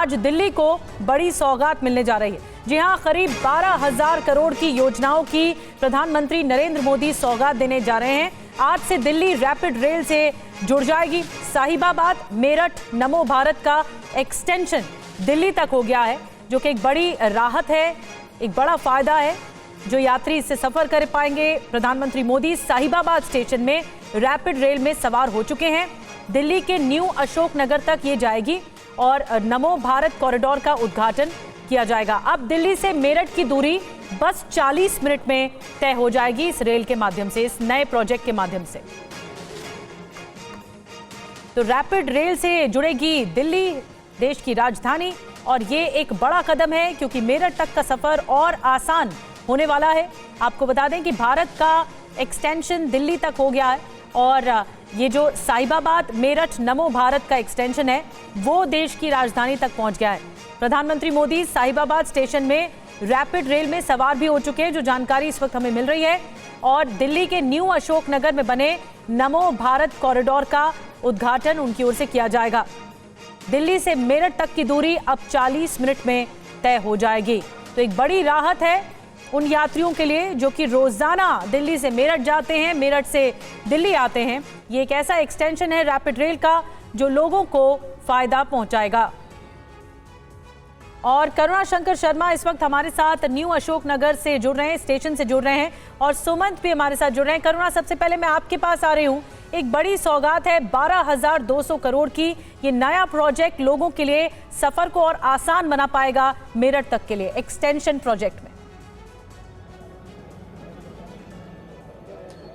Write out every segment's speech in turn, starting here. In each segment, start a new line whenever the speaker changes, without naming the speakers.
आज दिल्ली को बड़ी सौगात मिलने जा रही है। जी हां, करीब 12,000 करोड़ की योजनाओं की प्रधानमंत्री नरेंद्र मोदी सौगात देने जा रहे हैं। आज से दिल्ली रैपिड रेल से जुड़ जाएगी। साहिबाबाद मेरठ नमो भारत का एक्सटेंशन दिल्ली तक हो गया है, जो कि एक बड़ी राहत है, एक बड़ा फायदा है। जो यात्री इससे सफर कर पाएंगे। प्रधानमंत्री मोदी साहिबाबाद स्टेशन में रैपिड रेल में सवार हो चुके हैं। दिल्ली के न्यू अशोक नगर तक ये जाएगी और नमो भारत कॉरिडोर का उद्घाटन किया जाएगा। अब दिल्ली से मेरठ की दूरी बस 40 मिनट में तय हो जाएगी इस रेल के माध्यम से, इस नए प्रोजेक्ट के माध्यम से। तो रैपिड रेल से जुड़ेगी दिल्ली, देश की राजधानी, और ये एक बड़ा कदम है क्योंकि मेरठ तक का सफर और आसान होने वाला है। आपको बता दें कि भारत का एक्सटेंशन दिल्ली तक हो गया है और ये जो साहिबाबाद मेरठ नमो भारत का एक्सटेंशन है वो देश की राजधानी तक पहुंच गया है। प्रधानमंत्री मोदी साहिबाबाद स्टेशन में रैपिड रेल में सवार भी हो चुके हैं, जो जानकारी इस वक्त हमें मिल रही है। और दिल्ली के न्यू अशोक नगर में बने नमो भारत कॉरिडोर का उद्घाटन उनकी ओर से किया जाएगा। दिल्ली से मेरठ तक की दूरी अब 40 मिनट में तय हो जाएगी। तो एक बड़ी राहत है उन यात्रियों के लिए जो कि रोजाना दिल्ली से मेरठ जाते हैं, मेरठ से दिल्ली आते हैं। ये एक ऐसा एक्सटेंशन है रैपिड रेल का जो लोगों को फायदा पहुंचाएगा। और करुणा शंकर शर्मा इस वक्त हमारे साथ न्यू अशोक नगर से जुड़ रहे हैं, स्टेशन से जुड़ रहे हैं, और सुमंत भी हमारे साथ जुड़ रहे हैं। करुणा, सबसे पहले मैं आपके पास आ रही हूँ। एक बड़ी सौगात है 12,200 करोड़ की। ये नया प्रोजेक्ट लोगों के लिए सफर को और आसान बना पाएगा मेरठ तक के लिए, एक्सटेंशन प्रोजेक्ट में।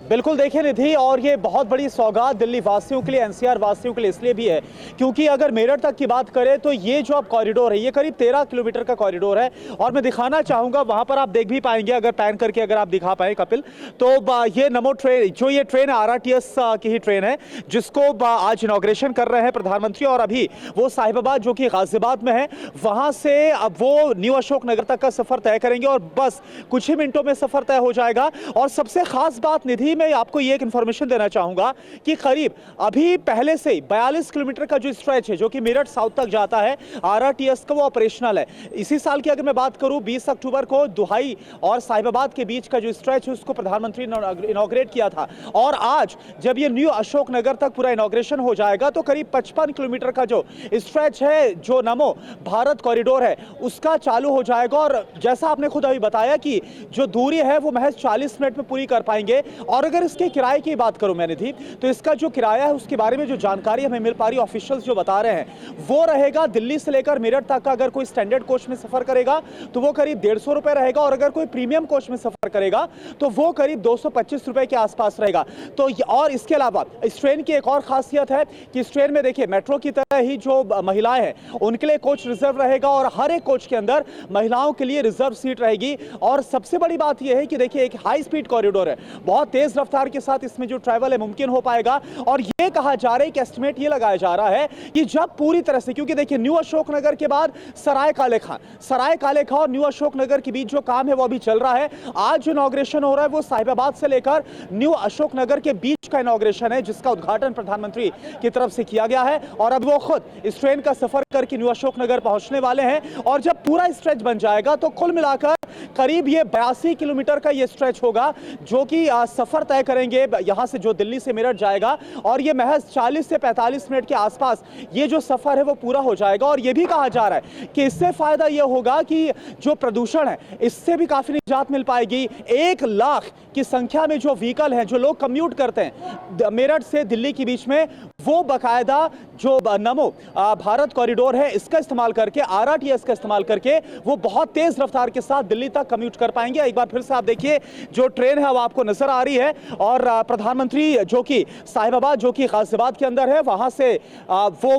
बिल्कुल, देखिए निधि, और ये बहुत बड़ी सौगात दिल्ली वासियों के लिए, एनसीआर वासियों के लिए इसलिए भी है क्योंकि अगर मेरठ तक की बात करें तो ये जो अब कॉरिडोर है ये करीब 13 किलोमीटर का कॉरिडोर है। और मैं दिखाना चाहूँगा, वहाँ पर आप देख भी पाएंगे, अगर पैन करके अगर आप दिखा पाएँ कपिल, तो ये नमो ट्रेन, जो ये ट्रेन RRTS की ही ट्रेन है जिसको आज इनॉग्रेशन कर रहे हैं प्रधानमंत्री। और अभी वो साहिबाबाद जो कि गाजियाबाद में है, वहाँ से अब वो न्यू अशोक नगर तक का सफ़र तय करेंगे और बस कुछ ही मिनटों में सफ़र तय हो जाएगा। और सबसे खास बात निधि, मैं आपको ये एक इंफॉर्मेशन देना चाहूंगा कि करीब अभी पहले से 42 किलोमीटर का जो स्ट्रेच है जो कि मेरठ साउथ तक जाता है RRTS का, वो ऑपरेशनल है। इसी साल की अगर मैं बात करूं 20 अक्टूबर को दुहाई और साहिबाबाद के बीच का जो स्ट्रेच है उसको प्रधानमंत्री ने इनॉग्रेट किया था। और आज जब ये न्यू अशोक नगर तक पूरा इनॉग्रेशन हो जाएगा तो करीब 55 किलोमीटर का जो स्ट्रेच है, जो नमो भारत कॉरिडोर है, उसका चालू हो जाएगा। और जैसा आपने खुद अभी बताया कि जो दूरी है वो महज 40 मिनट में पूरी कर पाएंगे। और अगर इसके किराए की बात करूं मैं निधि, तो इसका जो किराया है उसके बारे में जो जानकारी हमें मिल पा रही है, ऑफिशियल्स जो बता रहे हैं, वो रहेगा दिल्ली से लेकर मेरठ तक का अगर कोई स्टैंडर्ड कोच में सफर करेगा तो वो करीब 150 रुपए रहेगा, और अगर कोई प्रीमियम कोच में सफर करेगा तो वो करीब 225 रुपए के आसपास रहेगा। तो और इसके अलावा इस ट्रेन की एक और खासियत है कि इस ट्रेन में देखिए मेट्रो की तरह ही जो महिलाएं हैं उनके लिए कोच रिजर्व रहेगा, और हर एक कोच के अंदर महिलाओं के लिए रिजर्व सीट रहेगी। और सबसे बड़ी बात यह है कि देखिए एक हाई स्पीड कॉरिडोर है, बहुत तेज रफ्तार के साथ इसमें जो ट्रैवल है मुमकिन हो पाएगा। और ये कहा जा रहा है कि एस्टिमेट ये लगाया जा रहा है कि जब पूरी तरह से, क्योंकि देखिए न्यू अशोक नगर के बाद सराय काले खां और न्यू अशोक नगर के बीच जो काम है वो अभी चल रहा है। आज जो इनॉग्रेशन हो रहा है वो साहिबाबाद से लेकर न्यू अशोक नगर के बीच का इनॉग्रेशन है, जिसका उद्घाटन प्रधानमंत्री की तरफ से किया गया है। और अब वो खुद इस ट्रेन का सफर करके न्यू अशोक नगर पहुंचने वाले हैं। और जब पूरा स्ट्रेच बन जाएगा तो कुल मिलाकर करीब ये 82 किलोमीटर का ये स्ट्रेच होगा जो कि सफर तय करेंगे यहां से, जो दिल्ली से मेरठ जाएगा। और ये महज 40 से 45 मिनट के आसपास ये जो सफर है वो पूरा हो जाएगा। और ये भी कहा जा रहा है कि इससे फायदा ये होगा कि जो प्रदूषण है इससे भी काफी निजात मिल पाएगी। 1 लाख की संख्या में जो व्हीकल हैं, जो लोग कम्यूट करते हैं मेरठ से दिल्ली के बीच में, वो बाकायदा जो नमो भारत कॉरिडोर है इसका इस्तेमाल करके, RRTS का इस्तेमाल करके वो बहुत तेज रफ्तार के साथ दिल्ली तक कम्यूट कर पाएंगे। एक बार फिर से आप देखिए जो ट्रेन है वो आपको नजर आ रही है, और प्रधानमंत्री जो कि साहिबाबाद, जो कि गाजियाबाद के अंदर है, वहां से वो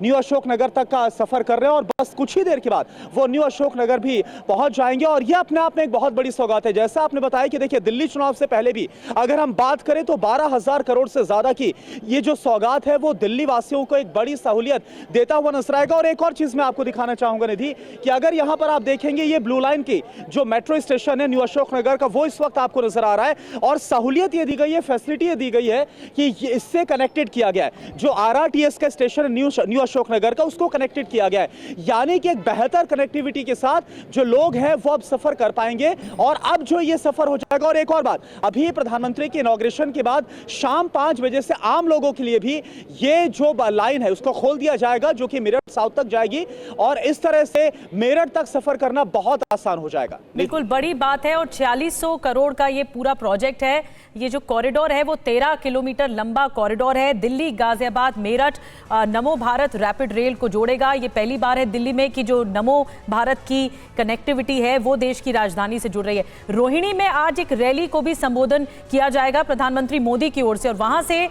न्यू अशोक नगर तक का सफर कर रहे हैं। और बस कुछ ही देर के बाद वो न्यू अशोक नगर भी पहुंच जाएंगे। और ये अपने आप में एक बहुत बड़ी सौगात है। जैसा आपने बताया कि देखिए दिल्ली चुनाव से पहले भी अगर हम बात करें तो 12,000 करोड़ से ज्यादा की ये जो सौगात है वो दिल्ली वासियों को एक बड़ी सहूलियत देता हुआ नजर आएगा। और एक और चीज मैं आपको दिखाना चाहूंगा निधि, कि अगर यहां पर आप देखेंगे ये ब्लू लाइन की जो मेट्रो स्टेशन है न्यू अशोक नगर का, वो इस वक्त आपको नजर आ रहा है। और सहूलियत ये दी गई है, फैसिलिटी ये दी गई है कि इससे कनेक्टेड किया गया है। जो RRTS का स्टेशन न्यू अशोकनगर का, उसको कनेक्टेड किया गया है, यानी कि एक बेहतर कनेक्टिविटी के साथ जो लोग हैं वो अब सफर कर पाएंगे और अब जो ये सफर हो जाएगा। और एक और बात, अभी प्रधानमंत्री के इनॉग्रेशन के बाद शाम 5 बजे से आम लोगों के लिए भी ये जो लाइन है उसको खोल दिया जाएगा, जो कि मेरठ साउथ तक जाएगी और इस तरह से मेरठ तक सफर करना बहुत आसान हो जाएगा।
बिल्कुल बड़ी बात है और 4600 करोड़ का ये पूरा प्रोजेक्ट है। ये जो कॉरिडोर है वो 13 किलोमीटर लंबा कॉरिडोर है। दिल्ली, गाजियाबाद, मेरठ नमो भारत रैपिड रेल को जोड़ेगा। ये पहली बार है दिल्ली में कि जो नमो भारत की कनेक्टिविटी है वो देश की राजधानी से जुड़ रही है। रोहिणी में आज एक रैली को भी संबोधन किया जाएगा प्रधानमंत्री मोदी की ओर से, और वहां से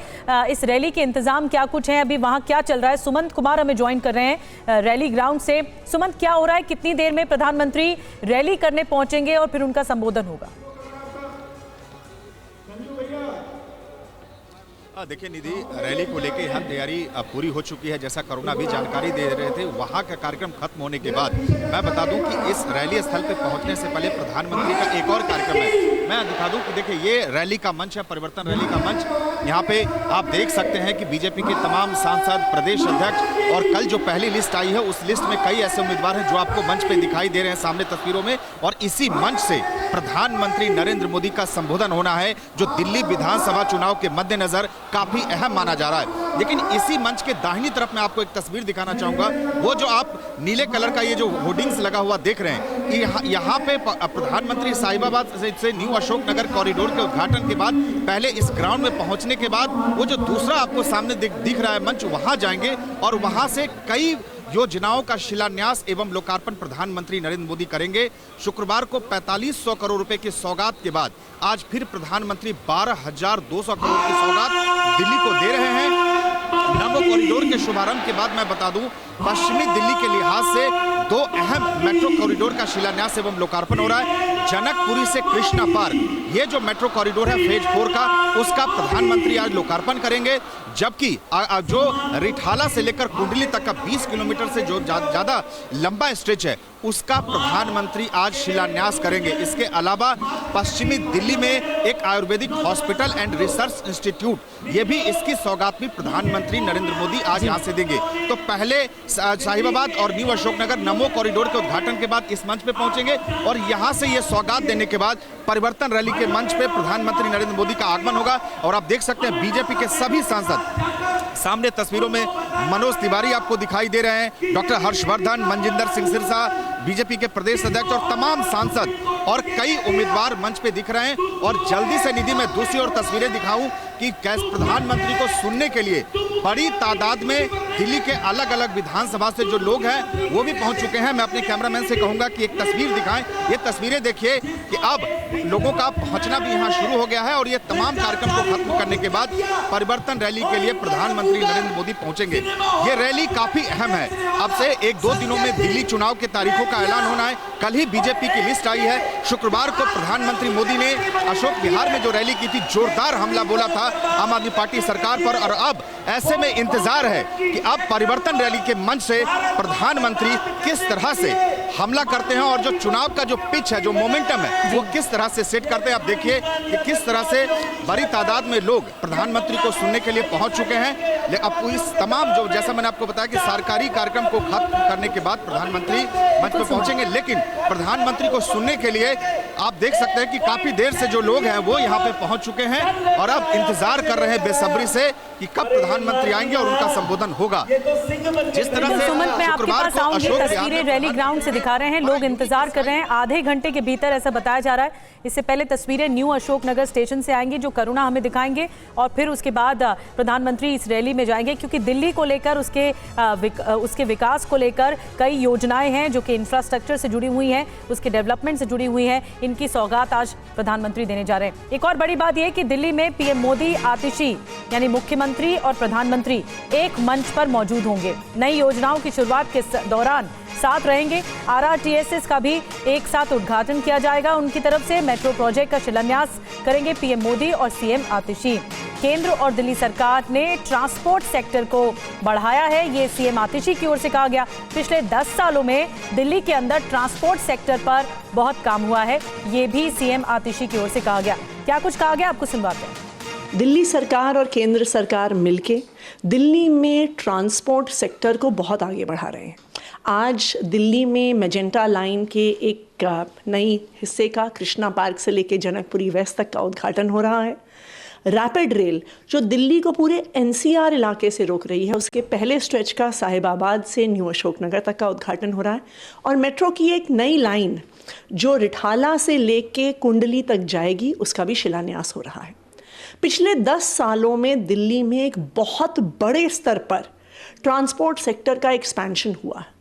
इस रैली के इंतजाम क्या कुछ है, अभी वहां क्या चल रहा है, सुमंत कुमार हमें ज्वाइन कर रहे हैं रैली ग्राउंड से। सुमंत, क्या हो रहा है, कितनी देर में प्रधानमंत्री रैली करने पहुंचेंगे और फिर उनका संबोधन होगा?
देखिए निधि, रैली को लेकर यहाँ तैयारी पूरी हो चुकी है। जैसा करुणा भी जानकारी दे रहे थे, वहाँ का कार्यक्रम खत्म होने के बाद मैं बता दूं कि इस रैली स्थल पर पहुँचने से पहले प्रधानमंत्री का एक और कार्यक्रम है। मैं दिखा दूं कि देखिए ये रैली का मंच है, परिवर्तन रैली का मंच। यहाँ पे आप देख सकते हैं कि बीजेपी के तमाम सांसद, प्रदेश अध्यक्ष और कल जो पहली लिस्ट आई है उस लिस्ट में कई ऐसे उम्मीदवार हैं जो आपको मंच पे दिखाई दे रहे हैं सामने तस्वीरों में। और इसी मंच से प्रधानमंत्री नरेंद्र मोदी का संबोधन होना है, जो दिल्ली विधानसभा चुनाव के मद्देनजर काफी अहम माना जा रहा है। लेकिन इसी मंच के दाहिनी तरफ मैं आपको एक तस्वीर दिखाना चाहूंगा। वो जो आप नीले कलर का ये जो होर्डिंग्स लगा हुआ देख रहे हैं, यहाँ पे प्रधानमंत्री साहिबाबाद से न्यू अशोकनगर कॉरिडोर के उद्घाटन के बाद पहले इस ग्राउंड में पहुंचने के बाद वो जो दूसरा आपको सामने दिख रहा है मंच, वहां जाएंगे और वहां से कई योजनाओं का शिलान्यास एवं लोकार्पण प्रधानमंत्री नरेंद्र मोदी करेंगे। शुक्रवार को 4500 करोड़ रुपए की सौगात के बाद आज फिर प्रधानमंत्री 12,200 करोड़ की सौगात दिल्ली को दे रहे हैं। नमो कॉरिडोर के शुभारंभ के बाद मैं बता दूं, पश्चिमी दिल्ली के लिहाज से 2 अहम मेट्रो कॉरिडोर का शिलान्यास एवं लोकार्पण हो रहा है। जनकपुरी से कृष्णा पार्क, ये जो मेट्रो कॉरिडोर है फेज 4 का, उसका प्रधानमंत्री आज लोकार्पण करेंगे। जबकि जो रिठाला से लेकर कुंडली तक का 20 किलोमीटर से जो ज्यादा लंबा स्ट्रेच है उसका प्रधानमंत्री आज शिलान्यास करेंगे। इसके अलावा पश्चिमी दिल्ली में एक Ayurvedic hospital and research institute, ये भी इसकी सौगात भी प्रधानमंत्री नरेंद्र मोदी आज यहां से देंगे। तो पहले साहिबाबाद और न्यू अशोकनगर नमो कॉरिडोर के उद्घाटन के बाद इस मंच पे पहुंचेंगे और यहां से ये सौगात देने के बाद परिवर्तन रैली के मंच पे प्रधानमंत्री नरेंद्र मोदी का आगमन होगा। और आप देख सकते हैं बीजेपी के सभी सांसद सामने तस्वीरों में मनोज तिवारी आपको दिखाई दे रहे हैं, डॉक्टर हर्षवर्धन, मनजिंदर सिंह सिरसा, बीजेपी के प्रदेश अध्यक्ष और तमाम सांसद और कई उम्मीदवार मंच पे दिख रहे हैं। और जल्दी से निधि मैं दूसरी और तस्वीरें दिखाऊं कि कैसे प्रधानमंत्री को सुनने के लिए बड़ी तादाद में दिल्ली के अलग अलग विधानसभा से जो लोग हैं वो भी पहुंच चुके हैं। मैं अपने कैमरामैन से कहूंगा कि एक तस्वीर दिखाएं। ये तस्वीरें देखिए कि अब लोगों का पहुंचना भी यहाँ शुरू हो गया है और ये तमाम कार्यक्रम को खत्म करने के बाद परिवर्तन रैली के लिए प्रधानमंत्री नरेंद्र मोदी पहुंचेंगे। ये रैली काफी अहम है। अब से 1-2 दिनों में दिल्ली चुनाव के तारीखों का ऐलान होना है। कल ही बीजेपी की लिस्ट आई है। शुक्रवार को प्रधानमंत्री मोदी ने अशोक विहार में जो रैली की थी, जोरदार हमला बोला था आम आदमी पार्टी सरकार पर। और अब ऐसे में इंतजार है कि अब परिवर्तन रैली के मंच से प्रधानमंत्री किस तरह से हमला करते हैं और जो चुनाव का जो पिच है, जो मोमेंटम है, वो किस तरह से सेट करते हैं। आप देखिए कि किस तरह से बड़ी तादाद में लोग प्रधानमंत्री को सुनने के लिए पहुंच चुके हैं। अब इस तमाम जो जैसा मैंने आपको बताया कि सरकारी कार्यक्रम को खत्म करने के बाद प्रधानमंत्री मंच पर पहुंचेंगे, लेकिन प्रधानमंत्री को सुनने के लिए आप देख सकते हैं कि काफी देर से जो लोग हैं वो यहाँ पे पहुंच चुके हैं और अब इंतजार कर रहे हैं बेसब्री से कि कब प्रधानमंत्री आएंगे और उनका संबोधन होगा। जिस तरह से
सुमंत, मैं आपके पास आऊंगी। तस्वीरें रैली ग्राउंड से दिखा रहे हैं, लोग इंतजार कर रहे हैं आधे घंटे के भीतर, ऐसा बताया जा रहा है। इससे पहले तस्वीरें न्यू अशोकनगर स्टेशन से आएंगी जो करुणा हमें दिखाएंगे और फिर उसके बाद प्रधानमंत्री इस रैली में जाएंगे, क्योंकि दिल्ली को लेकर उसके विकास को लेकर कई योजनाएं हैं जो कि इंफ्रास्ट्रक्चर से जुड़ी हुई हैं, उसके डेवलपमेंट से जुड़ी हुई हैं। इनकी सौगात आज प्रधानमंत्री देने जा रहे हैं। एक और बड़ी बात यह कि दिल्ली में पीएम मोदी आतिशी यानी मुख्यमंत्री और प्रधानमंत्री एक मंच पर मौजूद होंगे। नई योजनाओं की शुरुआत के दौरान साथ रहेंगे। RRTS का भी एक साथ उद्घाटन किया जाएगा उनकी तरफ से। मेट्रो प्रोजेक्ट का शिलान्यास करेंगे पीएम मोदी और सीएम आतिशी। केंद्र और दिल्ली सरकार ने ट्रांसपोर्ट सेक्टर को बढ़ाया है, ये सीएम आतिशी की ओर से कहा गया। पिछले 10 सालों में दिल्ली के अंदर ट्रांसपोर्ट सेक्टर पर बहुत काम हुआ है, ये भी सीएम आतिशी की ओर से कहा गया। क्या कुछ कहा गया, आपको सुनवाते हैं।
दिल्ली सरकार और केंद्र सरकार मिलके दिल्ली में ट्रांसपोर्ट सेक्टर को बहुत आगे बढ़ा रहे हैं। आज दिल्ली में मेजेंटा लाइन के एक नई हिस्से का कृष्णा पार्क से लेके जनकपुरी वेस्ट तक का उद्घाटन हो रहा है। रैपिड रेल जो दिल्ली को पूरे एनसीआर इलाके से रोक रही है, उसके पहले स्ट्रेच का साहिबाबाद से न्यू अशोकनगर तक का उद्घाटन हो रहा है। और मेट्रो की एक नई लाइन जो रिठाला से लेके कुंडली तक जाएगी, उसका भी शिलान्यास हो रहा है। पिछले 10 सालों में दिल्ली में एक बहुत बड़े स्तर पर ट्रांसपोर्ट सेक्टर का एक्सपेंशन हुआ है।